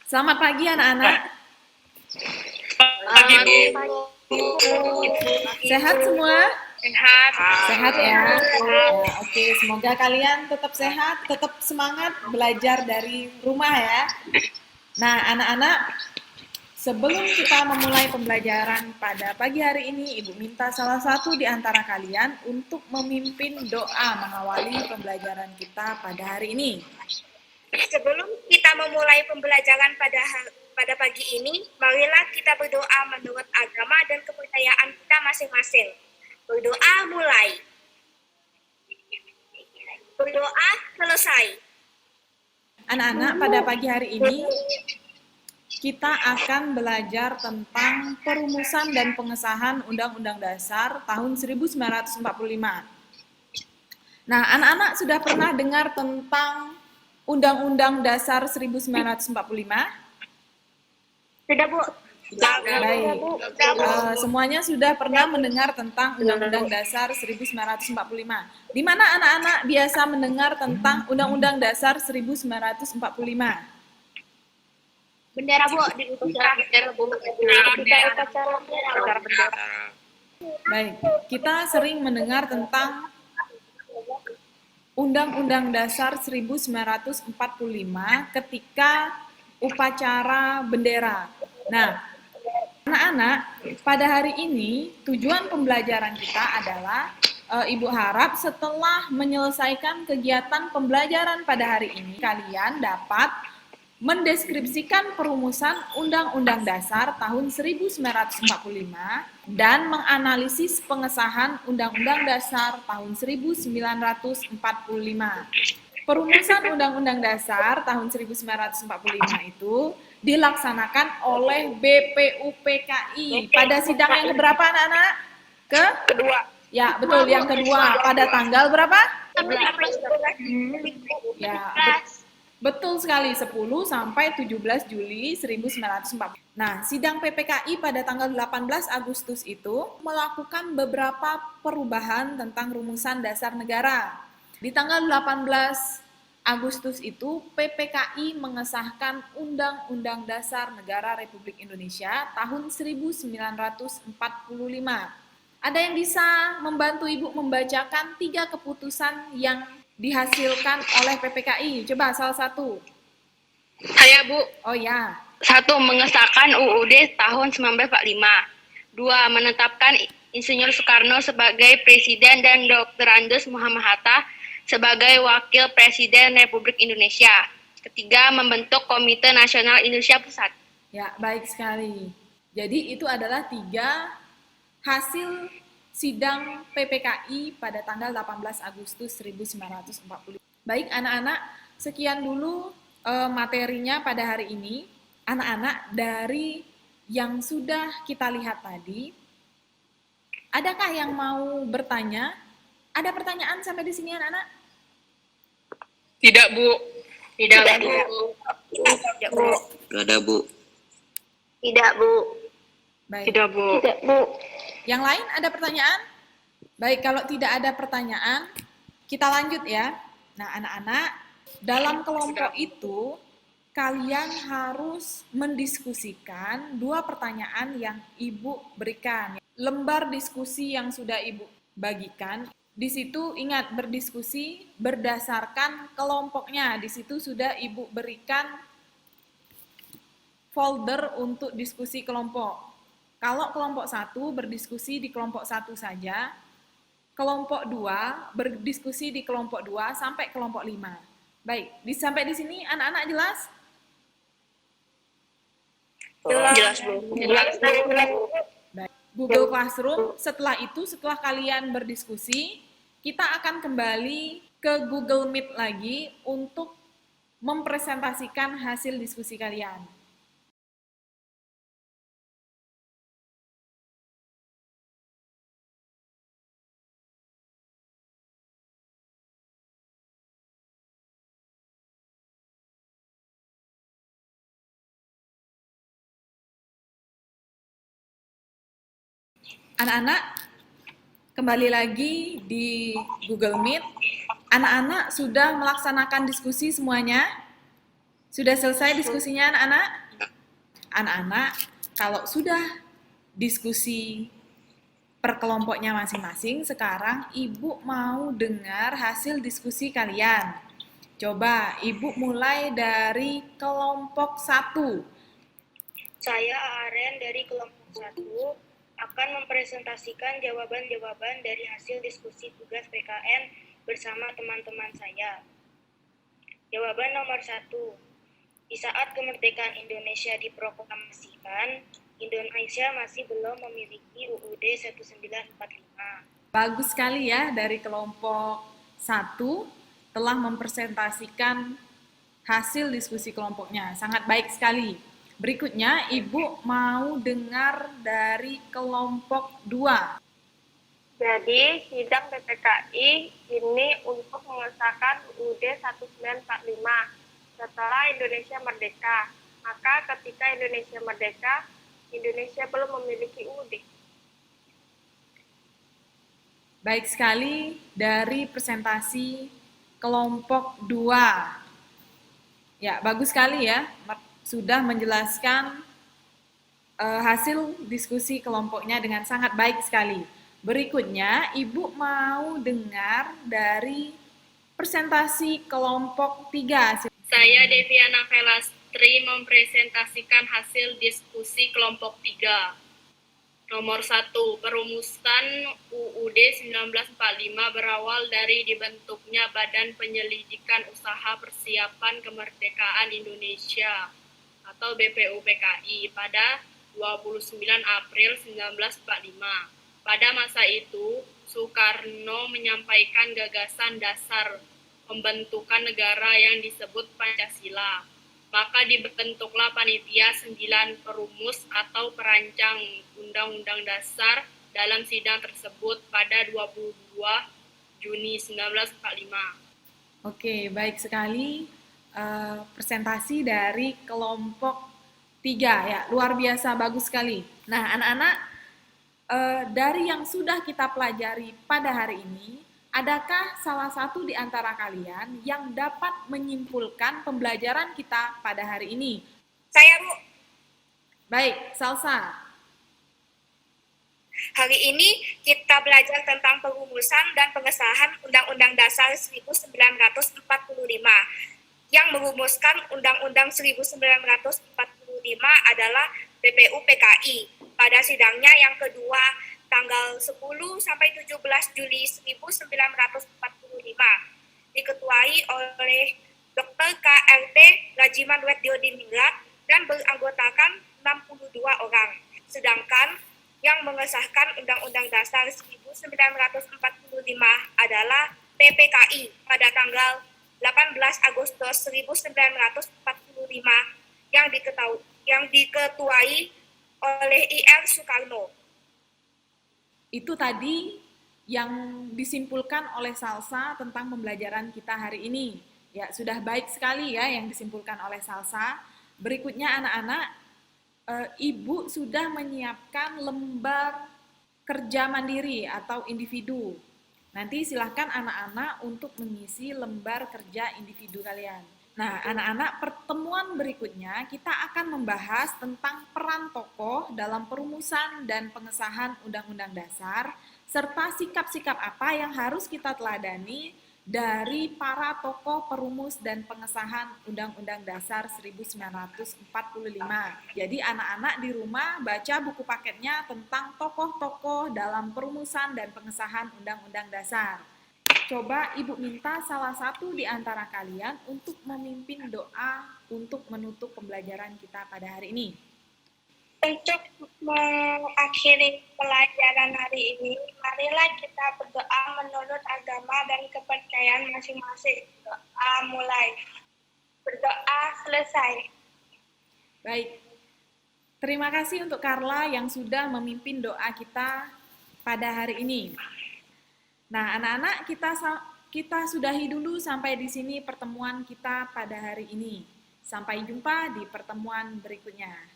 Selamat pagi anak-anak. Pagi, Bu. Sehat semua? Sehat. Sehat ya? Oke, semoga kalian tetap sehat, tetap semangat belajar dari rumah ya. Nah, anak-anak, sebelum kita memulai pembelajaran pada pagi hari ini, Ibu minta salah satu di antara kalian untuk memimpin doa mengawali pembelajaran kita pada hari ini. Sebelum kita memulai pembelajaran pada pagi ini, marilah kita berdoa menurut agama dan kepercayaan kita masing-masing. Berdoa mulai. Berdoa selesai. Anak-anak, pada pagi hari ini kita akan belajar tentang perumusan dan pengesahan Undang-Undang Dasar tahun 1945. Nah, anak-anak sudah pernah dengar tentang Undang-Undang Dasar 1945? Sudah, Bu. Baik, semuanya sudah pernah mendengar tentang Undang-Undang Dasar 1945. Di mana anak-anak biasa mendengar tentang Undang-Undang Dasar 1945? Bendera, Bu. Di bendera, Bu. Baik, kita sering mendengar tentang Undang-Undang Dasar 1945 ketika upacara bendera. Nah, anak-anak, pada hari ini tujuan pembelajaran kita adalah Ibu harap setelah menyelesaikan kegiatan pembelajaran pada hari ini, kalian dapat mendeskripsikan perumusan Undang-Undang Dasar tahun 1945 dan menganalisis pengesahan Undang-Undang Dasar tahun 1945. Perumusan Undang-Undang Dasar tahun 1945 itu dilaksanakan oleh BPUPKI pada sidang yang keberapa anak-anak? Kedua. Ya, betul, yang kedua. Pada tanggal berapa? 11. Ya, betul sekali, 10 sampai 17 Juli 1940. Nah, sidang PPKI pada tanggal 18 Agustus itu melakukan beberapa perubahan tentang rumusan dasar negara. Di tanggal 18 Agustus itu, PPKI mengesahkan Undang-Undang Dasar Negara Republik Indonesia tahun 1945. Ada yang bisa membantu Ibu membacakan 3 keputusan yang dihasilkan oleh PPKI? Coba salah satu. Saya, Bu. Oh ya. 1. Mengesahkan UUD tahun 1945. 2. Menetapkan Insinyur Soekarno sebagai Presiden dan Dr. Andes Muhammad Hatta sebagai Wakil Presiden Republik Indonesia. 3. Membentuk Komite Nasional Indonesia Pusat. Ya, baik sekali. Jadi itu adalah 3 hasil sidang PPKI pada tanggal 18 Agustus 1940. Baik anak-anak, sekian dulu materinya pada hari ini. Anak-anak, dari yang sudah kita lihat tadi, adakah yang mau bertanya? Ada pertanyaan sampai di sini anak-anak? Tidak, Bu. Tidak, Bu. Tidak, Bu. Gak ada, Bu. Tidak, Bu. Baik. Tidak, Bu. Tidak, Bu. Yang lain ada pertanyaan? Baik, kalau tidak ada pertanyaan, kita lanjut ya. Nah, anak-anak, dalam kelompok itu, kalian harus mendiskusikan 2 pertanyaan yang Ibu berikan. Lembar diskusi yang sudah Ibu bagikan, di situ ingat berdiskusi berdasarkan kelompoknya. Di situ sudah Ibu berikan folder untuk diskusi kelompok. Kalau kelompok 1 berdiskusi di kelompok 1 saja, kelompok 2 berdiskusi di kelompok 2 sampai kelompok 5. Baik, sampai di sini anak-anak jelas? Jelas, Bu. Jelas, Bu. Baik. Google Classroom, setelah itu, setelah kalian berdiskusi, kita akan kembali ke Google Meet lagi untuk mempresentasikan hasil diskusi kalian. Anak-anak, kembali lagi di Google Meet. Anak-anak sudah melaksanakan diskusi semuanya? Sudah selesai diskusinya anak-anak? Anak-anak, kalau sudah diskusi per kelompoknya masing-masing, sekarang Ibu mau dengar hasil diskusi kalian. Coba Ibu mulai dari kelompok 1. Saya Aren dari kelompok 1 akan mempresentasikan jawaban-jawaban dari hasil diskusi tugas PKN bersama teman-teman saya. Jawaban nomor 1. Di saat kemerdekaan Indonesia diproklamasikan, Indonesia masih belum memiliki UUD 1945. Bagus sekali ya, dari kelompok 1 telah mempresentasikan hasil diskusi kelompoknya. Sangat baik sekali. Berikutnya, Ibu mau dengar dari kelompok 2. Jadi, sidang PPKI ini untuk mengesahkan UUD 1945 setelah Indonesia merdeka. Maka ketika Indonesia merdeka, Indonesia belum memiliki UUD. Baik sekali dari presentasi kelompok 2. Ya, bagus sekali ya, sudah menjelaskan hasil diskusi kelompoknya dengan sangat baik sekali. Berikutnya, Ibu mau dengar dari presentasi kelompok 3. Saya Deviana Velastri mempresentasikan hasil diskusi kelompok 3. Nomor 1, perumusan UUD 1945 berawal dari dibentuknya Badan Penyelidikan Usaha Persiapan Kemerdekaan Indonesia atau BPUPKI pada 29 April 1945. Pada masa itu, Soekarno menyampaikan gagasan dasar pembentukan negara yang disebut Pancasila. Maka dibentuklah Panitia 9 Perumus atau Perancang Undang-Undang Dasar dalam sidang tersebut pada 22 Juni 1945. Oke, baik sekali presentasi dari kelompok 3 ya, luar biasa bagus sekali. Nah, anak-anak, dari yang sudah kita pelajari pada hari ini, adakah salah satu di antara kalian yang dapat menyimpulkan pembelajaran kita pada hari ini? Saya, Bu. Baik, Salsa. Hari ini kita belajar tentang perumusan dan pengesahan Undang-Undang Dasar 1945 yang merumuskan Undang-Undang 1945 adalah BPUPKI. Pada sidangnya yang kedua tanggal 10 sampai 17 Juli 1945 diketuai oleh Dr. KRT Rajiman Weddiodiningrat dan beranggotakan 62 orang. Sedangkan yang mengesahkan Undang-Undang Dasar 1945 adalah PPKI pada tanggal 18 Agustus 1945 yang diketuai oleh IR Soekarno. Itu tadi yang disimpulkan oleh Salsa tentang pembelajaran kita hari ini. Ya, sudah baik sekali ya yang disimpulkan oleh Salsa. Berikutnya anak-anak, Ibu sudah menyiapkan lembar kerja mandiri atau individu. Nanti silahkan anak-anak untuk mengisi lembar kerja individu kalian. Nah, anak-anak, pertemuan berikutnya kita akan membahas tentang peran tokoh dalam perumusan dan pengesahan Undang-Undang Dasar, serta sikap-sikap apa yang harus kita teladani dari para tokoh perumus dan pengesahan Undang-Undang Dasar 1945. Jadi anak-anak di rumah baca buku paketnya tentang tokoh-tokoh dalam perumusan dan pengesahan Undang-Undang Dasar. Coba Ibu minta salah satu di antara kalian untuk memimpin doa untuk menutup pembelajaran kita pada hari ini. Untuk mengakhiri pelajaran hari ini, marilah kita berdoa menurut agama dan kepercayaan masing-masing. Doa mulai. Berdoa selesai. Baik. Terima kasih untuk Carla yang sudah memimpin doa kita pada hari ini. Nah, anak-anak, kita sudahi dulu sampai di sini pertemuan kita pada hari ini. Sampai jumpa di pertemuan berikutnya.